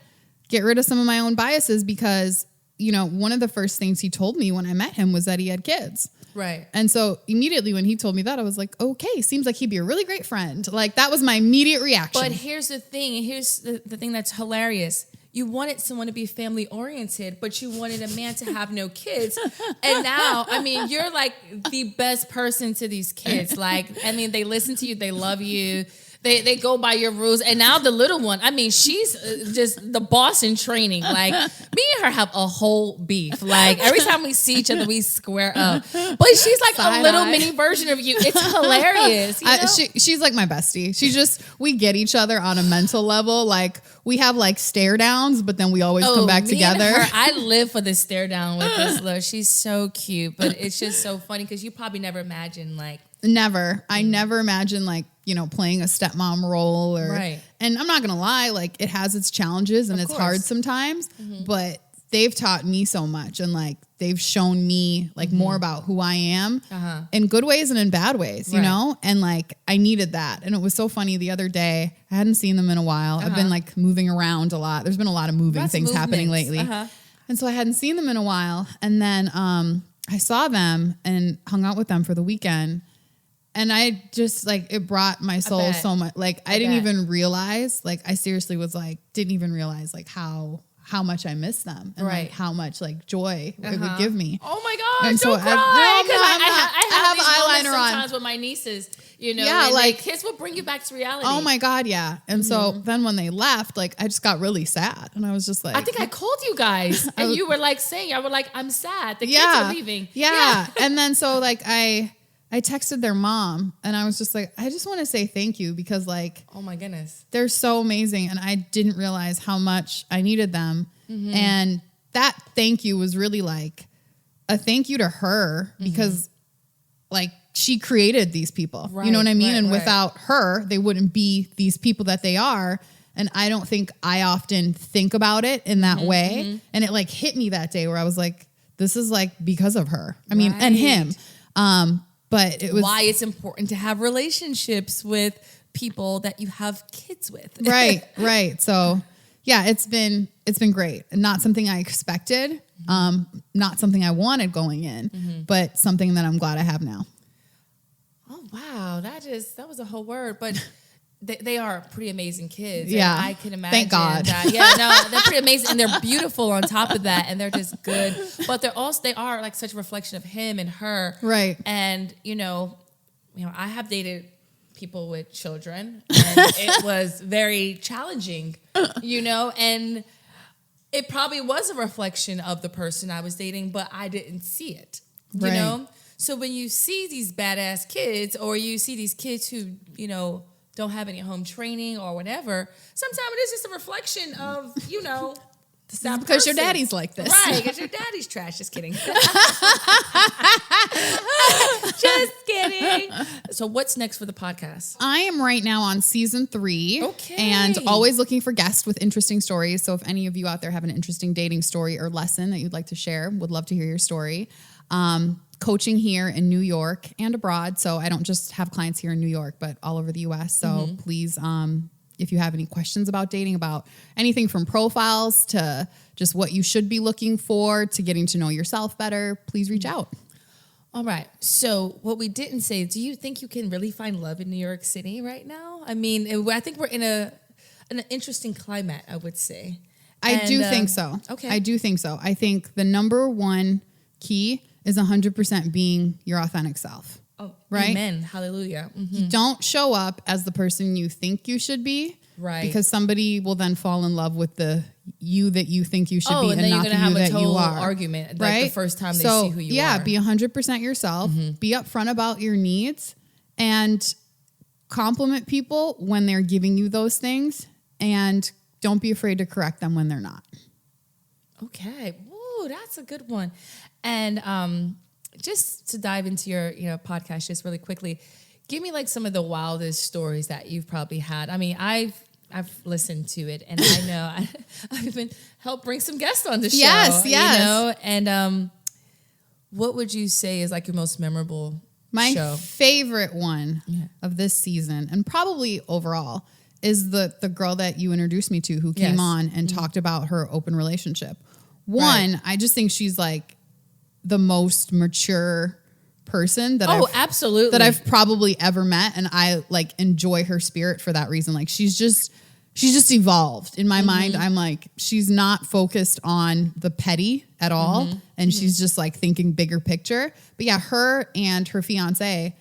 get rid of some of my own biases because, one of the first things he told me when I met him was that he had kids. Right. And so immediately when he told me that, I was like, okay, seems like he'd be a really great friend. Like, that was my immediate reaction. But here's the thing. Here's the thing that's hilarious. You wanted someone to be family oriented, but you wanted a man to have no kids. And now, you're like the best person to these kids. Like, they listen to you. They love you. They go by your rules. And now the little one, she's just the boss in training. Like, me and her have a whole beef. Like, every time we see each other, we square up. But she's like a little mini version of you. It's hilarious. She's like my bestie. We get each other on a mental level. Like, we have like stare downs, but then we always come back together. And her, I live for the stare down with this little. She's so cute, but it's just so funny because you probably never imagined like. Never. I never imagined like, playing a stepmom role right. And I'm not going to lie, like it has its challenges and it's hard sometimes, but they've taught me so much and like they've shown me like more about who I am in good ways and in bad ways, you know? And like I needed that. And it was so funny the other day. I hadn't seen them in a while. I've been like moving around a lot. There's been a lot of things happening lately. And so I hadn't seen them in a while. And then I saw them and hung out with them for the weekend. And I just like, it brought my soul so much. Like I didn't even realize, like I seriously was like, didn't even realize like how much I miss them and like how much like joy it would give me. Oh my gosh, and don't cry. I have eyeliner on sometimes with my nieces, Yeah, like kids will bring you back to reality. Oh my God, yeah. And so then when they left, like I just got really sad. And I was just like, I think I called you guys and you were like saying, I was like, I'm sad. The kids are leaving. Yeah. And then so like I texted their mom and I was just like, I just want to say thank you because like, oh my goodness, they're so amazing. And I didn't realize how much I needed them. And that thank you was really like a thank you to her because like she created these people, you know what I mean? And without her, they wouldn't be these people that they are. And I don't think I often think about it in that way. And it like hit me that day where I was like, this is like because of her. I mean, and him. But it was why it's important to have relationships with people that you have kids with. Right. So yeah, it's been great. Not something I expected, not something I wanted going in, but something that I'm glad I have now. Oh wow, that was a whole word, but they are pretty amazing kids. Yeah, I can imagine. Thank God. That. Yeah, no, they're pretty amazing and they're beautiful on top of that, and they're just good. But they are like such a reflection of him and her, right? And you know, I have dated people with children, and it was very challenging, and it probably was a reflection of the person I was dating, but I didn't see it, you know. So when you see these badass kids, or you see these kids who don't have any home training or whatever, sometimes it is just a reflection of, that because person. your daddy's like this. Right, because your daddy's trash. Just kidding. Just kidding. So what's next for the podcast? I am right now on season 3. Okay. And always looking for guests with interesting stories. So if any of you out there have an interesting dating story or lesson that you'd like to share, would love to hear your story. Coaching here in New York and abroad. So I don't just have clients here in New York, but all over the US. So please, if you have any questions about dating, about anything from profiles to just what you should be looking for to getting to know yourself better, please reach out. All right. So what we didn't say, do you think you can really find love in New York City right now? I mean, I think we're in an interesting climate, I would say. I do think so. Okay. I do think so. I think the number one key is 100% being your authentic self. Oh, right? Amen. Hallelujah. Mm-hmm. You don't show up as the person you think you should be. Right. Because somebody will then fall in love with the you that you think you should be, and and not the you that you are. Then you're going to have a total argument, like the first time they see who you are. Yeah, be 100% yourself. Mm-hmm. Be upfront about your needs, and compliment people when they're giving you those things, and don't be afraid to correct them when they're not. Okay. Ooh, that's a good one. And just to dive into your podcast just really quickly, give me like some of the wildest stories that you've probably had. I mean, I've listened to it, and I know I've even helped bring some guests on the show. Yes. And what would you say is like your most memorable show? Favorite one of this season, and probably overall, is the girl that you introduced me to, who came on and talked about her open relationship. One, I just think she's like the most mature person that absolutely that I've probably ever met, and I like enjoy her spirit for that reason. Like she's just evolved in my mind. I'm like, she's not focused on the petty at all, and she's just like thinking bigger picture. But yeah, her and her fiance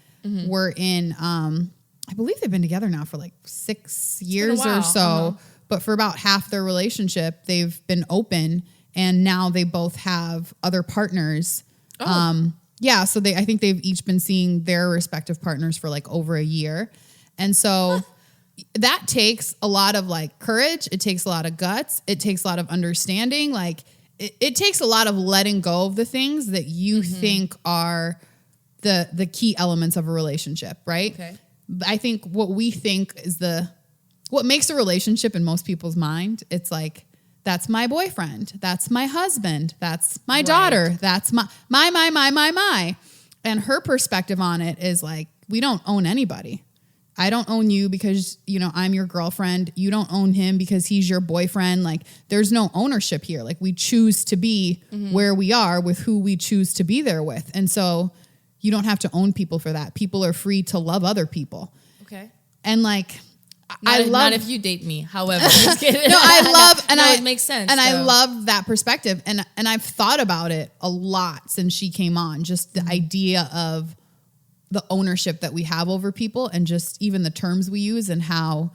were in I believe they've been together now for like 6 years or so, but for about half their relationship they've been open, and now they both have other partners. Yeah, so I think they've each been seeing their respective partners for like over a year. And so that takes a lot of like courage. It takes a lot of guts. It takes a lot of understanding. Like it takes a lot of letting go of the things that you think are the key elements of a relationship, right? Okay. I think what we think is what makes a relationship in most people's mind, it's like, that's my boyfriend. That's my husband. That's my daughter. That's my. And her perspective on it is like, we don't own anybody. I don't own you because, I'm your girlfriend. You don't own him because he's your boyfriend. Like, there's no ownership here. Like, we choose to be where we are with who we choose to be there with. And so you don't have to own people for that. People are free to love other people. Okay. And like, not if you date me. However, just kidding. It makes sense. And I love that perspective. And I've thought about it a lot since she came on. Just the idea of the ownership that we have over people, and just even the terms we use and how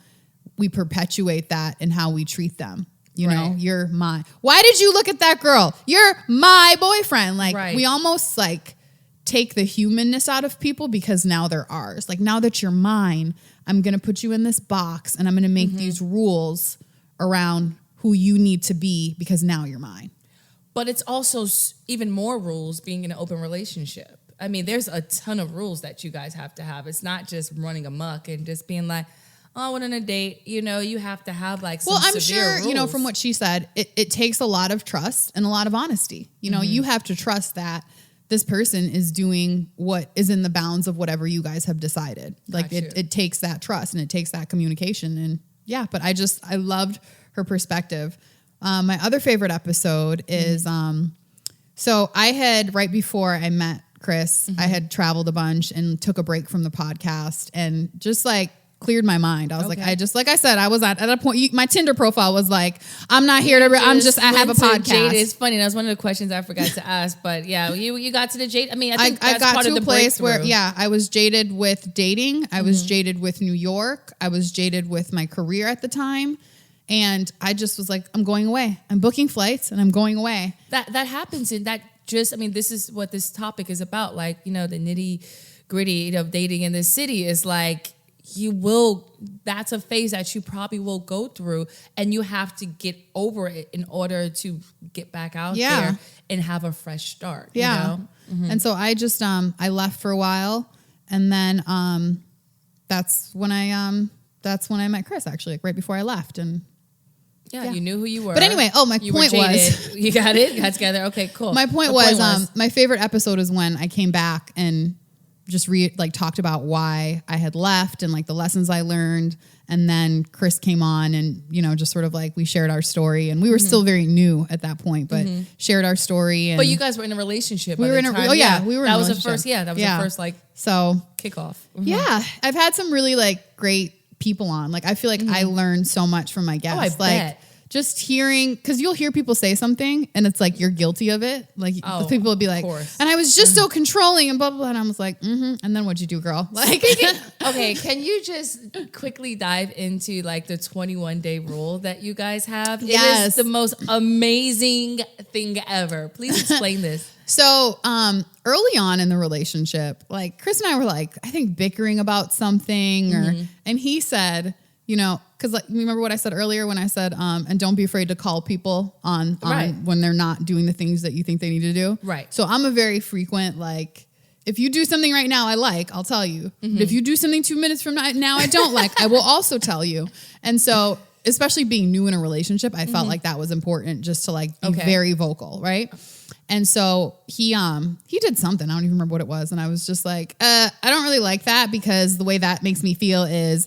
we perpetuate that and how we treat them. You know, you're my. Why did you look at that girl? You're my boyfriend. Like we almost like take the humanness out of people because now they're ours. Like, now that you're mine, I'm going to put you in this box, and I'm going to make these rules around who you need to be because now you're mine. But it's also even more rules being in an open relationship. I mean, there's a ton of rules that you guys have to have. It's not just running amok and just being like, oh, I went on a date. You have to have like some severe rules. Well, I'm sure, from what she said, it takes a lot of trust and a lot of honesty. You have to trust that this person is doing what is in the bounds of whatever you guys have decided. Like it takes that trust and it takes that communication. And yeah, but I loved her perspective. My other favorite episode is, so I had, right before I met Chris, I had traveled a bunch and took a break from the podcast and just like cleared my mind. I was like I said, I was at a point, my Tinder profile was like, I'm not here to, I have a podcast. Jade. It's funny. That was one of the questions I forgot to ask, but yeah, you got to the Jade. I mean, I think that's got part to of the place where, I was jaded with dating. I was jaded with New York. I was jaded with my career at the time. And I just was like, I'm going away. I'm booking flights and I'm going away. That happens in that this is what this topic is about. Like, the nitty gritty of dating in this city is like, that's a phase that you probably will go through, and you have to get over it in order to get back out there and have a fresh start. Yeah. And so I just, I left for a while, and then, that's when I met Chris, actually, like right before I left. And yeah, you knew who you were. But anyway, my point was, you got it. Got together. Okay, cool. My point was, my favorite episode is when I came back and just talked about why I had left and like the lessons I learned. And then Chris came on and, just sort of like we shared our story, and we were still very new at that point, but shared our story. And but you guys were in a relationship. We were in a, time. Oh yeah, we were that in a was relationship. the first, that was the first like kickoff. Yeah. I've had some really like great people on. Like, I feel like I learned so much from my guests. Oh, I bet. just hearing, because you'll hear people say something and it's like you're guilty of it. Like people will be like, and I was just so controlling and blah, blah, blah. And I was like, and then what'd you do, girl? Like, okay, can you just quickly dive into like the 21-day rule that you guys have? Yes. It is the most amazing thing ever. Please explain this. So early on in the relationship, like Chris and I were like, I think bickering about something and he said, you know, because like, remember what I said earlier when I said, and don't be afraid to call people on when they're not doing the things that you think they need to do. Right. So I'm a very frequent, like, if you do something right now I like, I'll tell you. But if you do something 2 minutes from now I don't like, I will also tell you. And so, especially being new in a relationship, I felt like that was important just to like be very vocal, right? And so he did something, I don't even remember what it was, and I was just like, I don't really like that because the way that makes me feel is.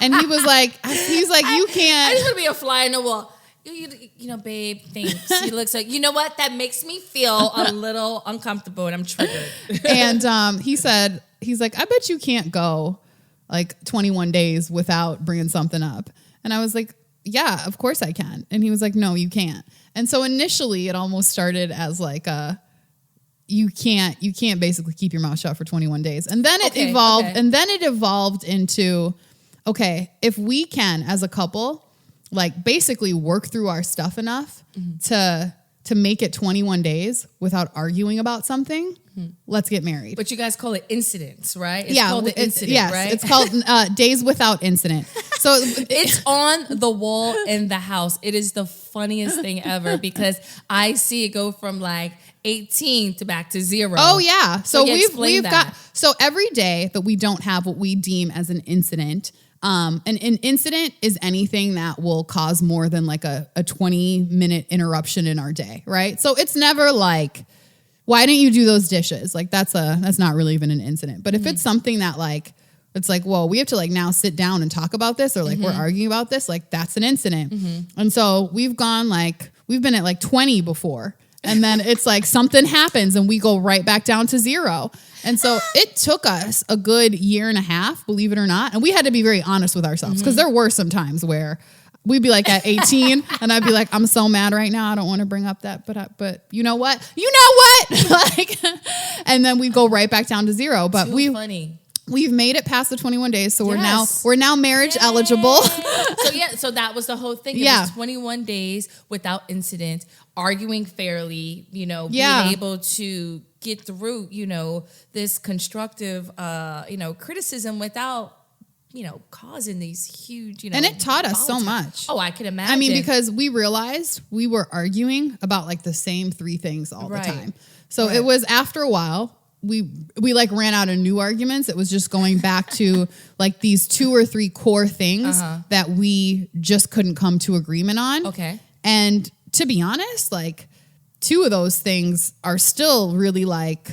And he was like, you can't. I just want to be a fly in the wall. You know, babe, thanks. He looks like, you know what? That makes me feel a little uncomfortable and I'm triggered. And he's like, I bet you can't go like 21 days without bringing something up. And I was like, yeah, of course I can. And he was like, no, you can't. And so initially it almost started as like you can't basically keep your mouth shut for 21 days. And then it evolved into, okay, if we can, as a couple, like basically work through our stuff enough to make it 21 days without arguing about something, let's get married. But you guys call it incidents, right? It's called the incident, right? It's called days without incident. So it's on the wall in the house. It is the funniest thing ever because I see it go from like 18 to back to 0. Oh yeah. So we've got, so every day that we don't have what we deem as an incident, an incident is anything that will cause more than like a 20-minute interruption in our day, right? So it's never like, why didn't you do those dishes? Like that's not really even an incident. But if it's something that like, it's like, whoa, we have to like now sit down and talk about this, or like we're arguing about this, like that's an incident. And so we've been at like 20 before. And then it's like something happens and we go right back down to 0. And so it took us a good year and a half, believe it or not. And we had to be very honest with ourselves because there were some times where we'd be like at 18 and I'd be like, I'm so mad right now. I don't want to bring up that, but you know what? Like, and then we go right back down to 0. But we've made it past the 21 days. So we're now marriage eligible. So that was the whole thing. It was 21 days without incident, arguing fairly, you know, being able to get through, you know, this constructive, criticism without, you know, causing these huge, you know. And it taught us so much. Oh, I can imagine. I mean, because we realized we were arguing about like the same 3 things all the time. So it was after a while, we like ran out of new arguments. It was just going back to like these 2 or 3 core things that we just couldn't come to agreement on. Okay. And to be honest, like 2 of those things are still really like,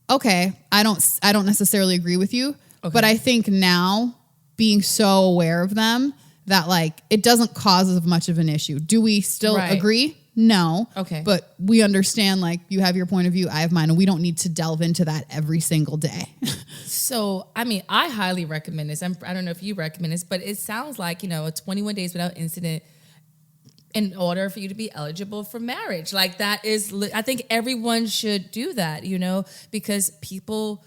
okay, I don't necessarily agree with you, but I think now being so aware of them that like it doesn't cause as much of an issue. Do we still agree? No. Okay. But we understand, like, you have your point of view, I have mine, and we don't need to delve into that every single day. So, I mean, I highly recommend this. I don't know if you recommend this, but it sounds like, you know, a 21 days without incident in order for you to be eligible for marriage. Like, that is, I think everyone should do that, you know, because people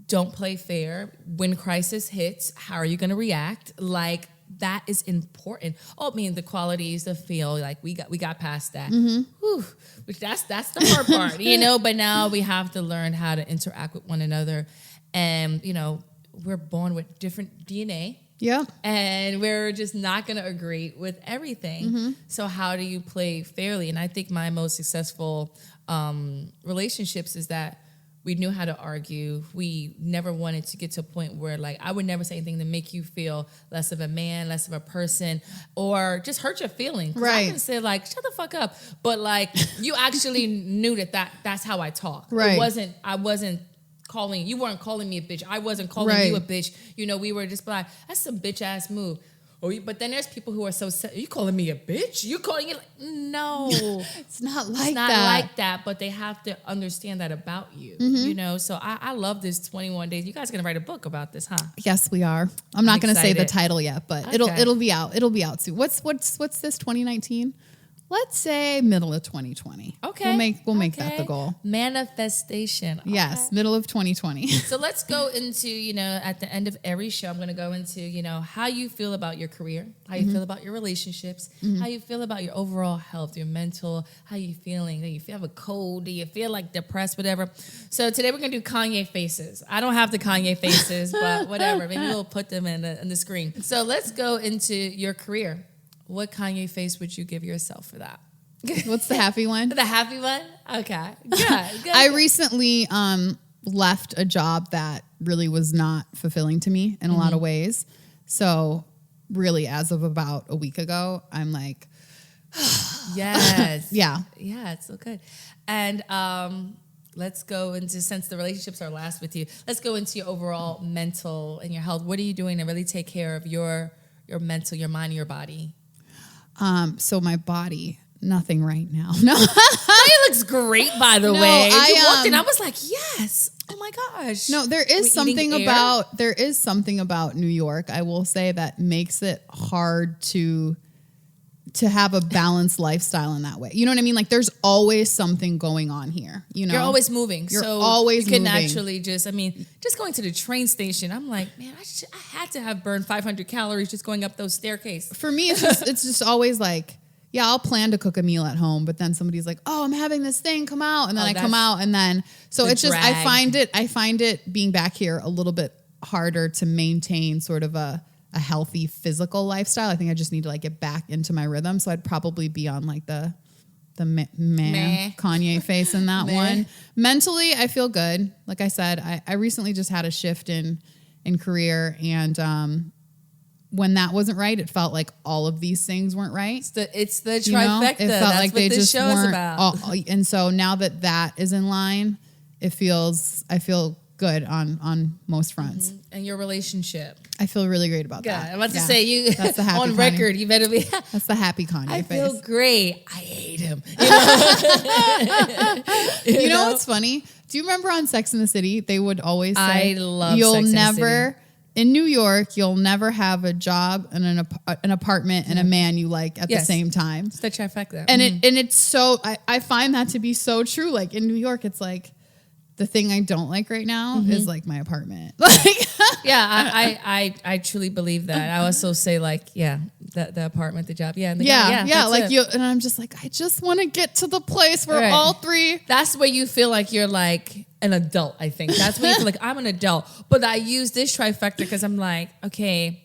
don't play fair. When crisis hits, how are you going to react? Like, that is important. Oh, I mean, the qualities, the feel, like we got past that. Whew, which that's the hard part, you know. But now we have to learn how to interact with one another, and you know, we're born with different DNA. Yeah, and we're just not going to agree with everything. So how do you play fairly? And I think my most successful relationships is that we knew how to argue. We never wanted to get to a point where, like, I would never say anything to make you feel less of a man, less of a person, or just hurt your feelings. Right. I can say, like, shut the fuck up. But, like, you actually knew that's how I talk. Right. I wasn't you weren't calling me a bitch. I wasn't calling you a bitch. You know, we were just like, that's some bitch ass move. But then there's people who are so are you calling me a bitch? You calling it no. It's not like it's not that. like that, but they have to understand that about you. You know, so I love this 21 days. You guys are gonna write a book about this, huh? Yes, we are. I'm not gonna say the title yet, but okay. it'll be out. It'll be out soon. What's this 2019? Let's say middle of 2020. Okay. We'll make that the goal. Manifestation. Okay. Yes, middle of 2020. So let's go into, you know, at the end of every show, I'm going to go into, you know, how you feel about your career, how you feel about your relationships, how you feel about your overall health, your mental, how you feeling, do you have a cold, do you feel like depressed, whatever. So today we're going to do Kanye faces. I don't have the Kanye faces, but whatever. Maybe we'll put them in the screen. So let's go into your career. What Kanye face would you give yourself for that? What's the happy one? The happy one? Okay. Good. I recently left a job that really was not fulfilling to me in a lot of ways. So really, as of about a week ago, I'm like, yes. Yeah. Yeah, it's so good. And let's go into, since the relationships are last with you, let's go into your overall mental and your health. What are you doing to really take care of your mental, your mind, your body? So my body, nothing right now. No, it looks great, by the way. You walked in, I was like, yes. Oh my gosh. No, there is something about New York, I will say, that makes it hard to have a balanced lifestyle in that way. You know what I mean? Like there's always something going on here. You know, you're always moving. You can actually just going to the train station. I'm like, man, I had to have burned 500 calories just going up those staircases. For me, it's just always like, yeah, I'll plan to cook a meal at home, but then somebody's like, oh, I'm having this thing, come out. And then I come out, and then, so it's just, I find it being back here a little bit harder to maintain sort of a healthy physical lifestyle. I think I just need to like get back into my rhythm. So I'd probably be on like the Kanye face in that one. Mentally, I feel good. Like I said, I recently just had a shift in career, and when that wasn't right, it felt like all of these things weren't right. It's the trifecta. You know? It felt That's like what they this just show is about. And so now that is in line, I feel good on most fronts. And your relationship, I feel really great about that. I'm about to say you. That's the happy on Kanye. Record. You better be. That's the happy Kanye I face. I feel great. I hate him. You know what's funny? Do you remember on Sex and the City? They would always say, I love Sex and the City. In New York, you'll never have a job and an apartment and a man you like at the same time. It's the trifecta. And it's so, I find that to be so true. Like in New York, it's like, the thing I don't like right now is like my apartment. Like, I truly believe that. I also say like, the apartment, the job, and the guy, like you. And I'm just like, I just want to get to the place where all three. That's where you feel like you're like an adult. I think that's where you feel like I'm an adult. But I use this trifecta because I'm like, okay,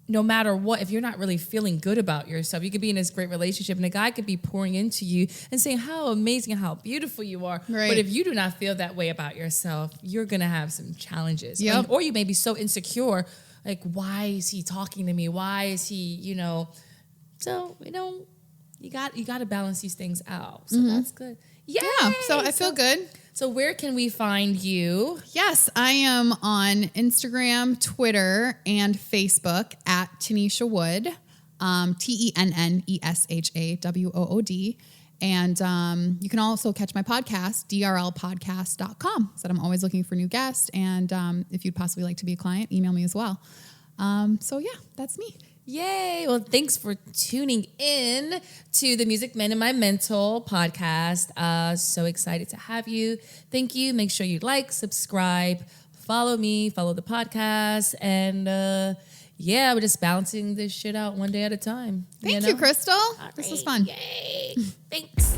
no matter what, if you're not really feeling good about yourself, you could be in this great relationship and a guy could be pouring into you and saying how amazing and how beautiful you are. Right. But if you do not feel that way about yourself, you're going to have some challenges. Yep. Or you may be so insecure, like, why is he talking to me? Why is he, So, you got to balance these things out. So that's good. Yay! Yeah, so I feel good. So where can we find you? Yes, I am on Instagram, Twitter, and Facebook at Tennesha Wood, TenneshaWood. And you can also catch my podcast, DRLpodcast.com. So I'm always looking for new guests. And if you'd possibly like to be a client, email me as well. So yeah, that's me. Yay. Well, thanks for tuning in to the Music Men in My Mental podcast. So excited to have you. Thank you. Make sure you like, subscribe, follow me, follow the podcast. And we're just balancing this shit out one day at a time. Thank you, Crystal. Right. This was fun. Yay. Thanks.